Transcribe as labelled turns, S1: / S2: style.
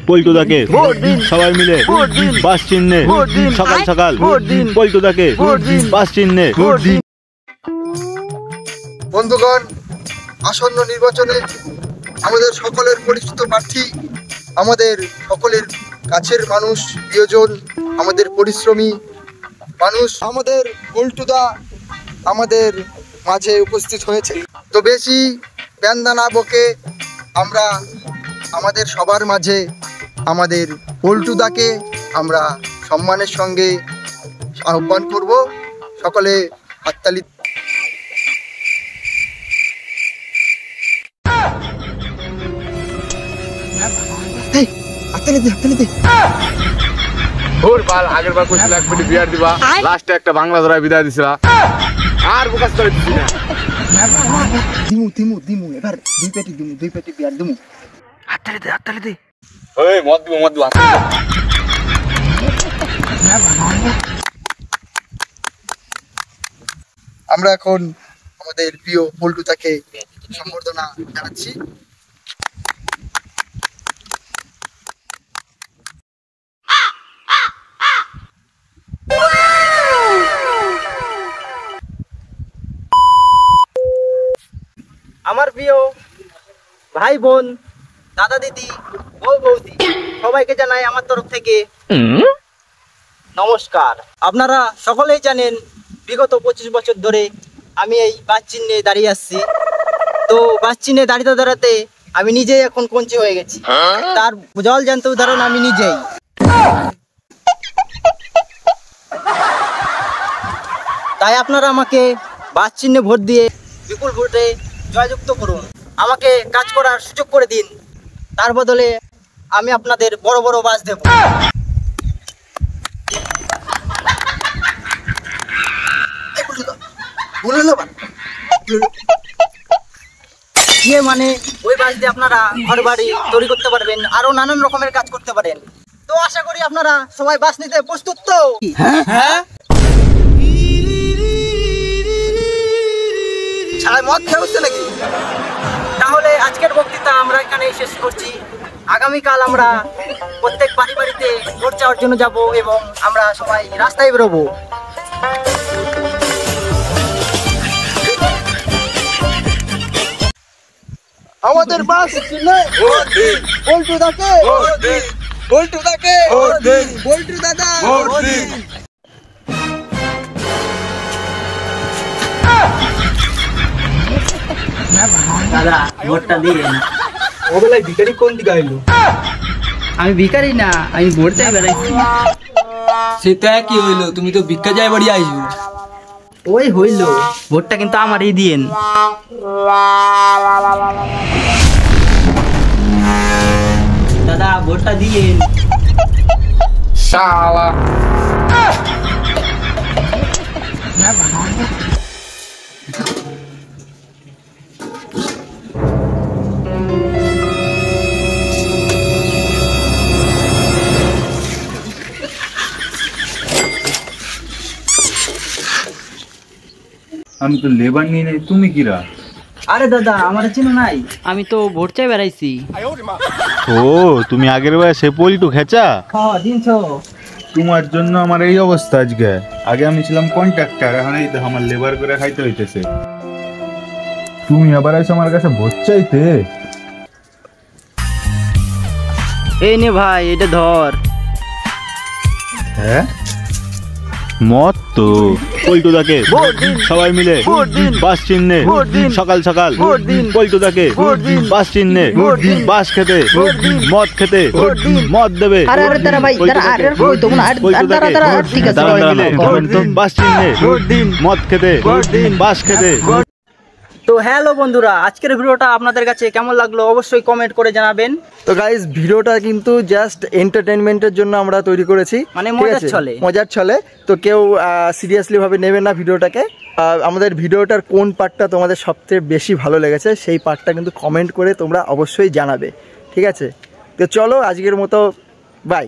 S1: পল্টুদাকে সবাই মিলে বাস চিহ্নে সকাল সকাল পল্টুদাকে বাস চিহ্নে।
S2: বন্ধুগণ, আসন্ন নির্বাচনে আমাদের সকলের পরিচিত প্রার্থী, আমাদের সকলের কাছের মানুষ, প্রিয়জন, আমাদের পরিশ্রমী মানুষ, আমাদের পল্টুদা আমাদের মাঝে উপস্থিত হয়েছে। তো বেশি ব্যান্দা না বকে আমরা আমাদের সবার মাঝে আমাদের পল্টুদাকে আমরা সম্মানের সঙ্গে আহ্বান করব। সকলে হাততালি।
S3: আগের বার কইছিল এক মিনিট বিয়ার দিবা, লাস্টে একটা বাংলা ধরায় বিদায় দিছিলা, আর বুকাস করে দিছি না।
S2: দিমু এবার দুই পেটি বিয়ার দিমু। হাততালি দে।
S3: ওই মদ দিব।
S2: আমরা এখন আমাদের প্রিয় পল্টুদাকে সম্বর্ধনা জানাচ্ছি।
S4: আমার প্রিয় ভাই বোন, দাদা দিদি, বউ বৌদি, সবাইকে জানাই আমার তরফ থেকে নমস্কার। আপনারা সকলেই জানেন বিগত 25 বছর ধরে আমি এই বাস চিহ্নে দাঁড়িয়ে আসছি। তো বাস চিহ্নে দাঁড়াতে আমি নিজেই এখন কঞ্চি হয়ে গেছি, তার জল জ্যান্ত উদাহরণ আমি নিজেই। তাই আপনারা আমাকে বাস চিহ্নে ভোট দিয়ে বিপুল ভোটে জয়যুক্ত করুন, আমাকে কাজ করার সুযোগ করে দিন। তার বদলে আমি আপনাদের বড় বড় বাস দেব। মানে ওই বাস দিয়ে আপনারা ঘর বাড়ি তৈরি করতে পারবেন, আরো নানান রকমের কাজ করতে পারেন। তো আশা করি আপনারা সবাই বাস নিতে প্রস্তুত। তো হ্যাঁ, মদ খেয়ে নাকি? তাহলে আজকের বক্তৃতা আমরা এখানে শেষ করছি। আগামীকাল আমরা প্রত্যেক বাড়িতে ভোট চাওয়ার জন্য যাব এবং আমরা সবাই রাস্তায় বেরোবো। আমাদের বাস চিহ্নে পল্টুদাকে, পল্টু দাদা। দাদা ভোটটা দিয়ে। ও বেলায় ভিখারি কোন দিকে আইলো? আমি ভিখারি না, আমি ভোট চাই বেড়াইছি।
S5: সেটা কি হইলো? তুমি তো ভিক্ষা যাই বাড়ি আইছো।
S4: ওই হইলো, ভোটটা কিন্তু আমারই দিয়েন। দাদা ভোটটা দিয়েন।
S3: শালা
S1: আমি তো লেবার নিয়ে নেই, তুমি কিরা?
S4: আরে দাদা আমার চিনো নাই, আমি তো ভোট চাই বেড়াইছি।
S1: ও তুমি আগের বার সে পল্টু খেচা?
S4: হ্যাঁ দিনছো।
S1: তোমার জন্য আমার এই অবস্থা আজকে। আগে আমি ছিলাম কন্ট্রাক্টর, এখন এই দেখো আমার লেবার করে খাইতে হইতেছে। তুমি আবার আইছো আমার কাছে ভোট চাইতে?
S4: এই নে ভাই, এটা ধর।
S1: হ্যাঁ মত তো পল্টুদাকে সবাই মিলে বাস চিহ্নে সকাল সকাল পল্টুদাকে বাস চিহ্নে বাস খেতে মদ খেতে মদ দেবে। বাস চিহ্নে মদ খেতে বাস খেতে।
S4: তো হ্যালো বন্ধুরা, আজকের ভিডিওটা আপনাদের কাছে কেমন লাগলো অবশ্যই কমেন্ট করে জানাবেন।
S2: তো গাইস, ভিডিওটা কিন্তু জাস্ট এন্টারটেইনমেন্টের জন্য আমরা তৈরি করেছি,
S4: মানে
S2: মজার ছলে। তো কেউ সিরিয়াসলি ভাবে নেবেন না ভিডিওটাকে। আমাদের ভিডিওটার কোন পার্টটা তোমাদের সবচেয়ে বেশি ভালো লেগেছে সেই পার্টটা কিন্তু কমেন্ট করে তোমরা অবশ্যই জানাবে, ঠিক আছে? তো চলো আজকের মতো বাই।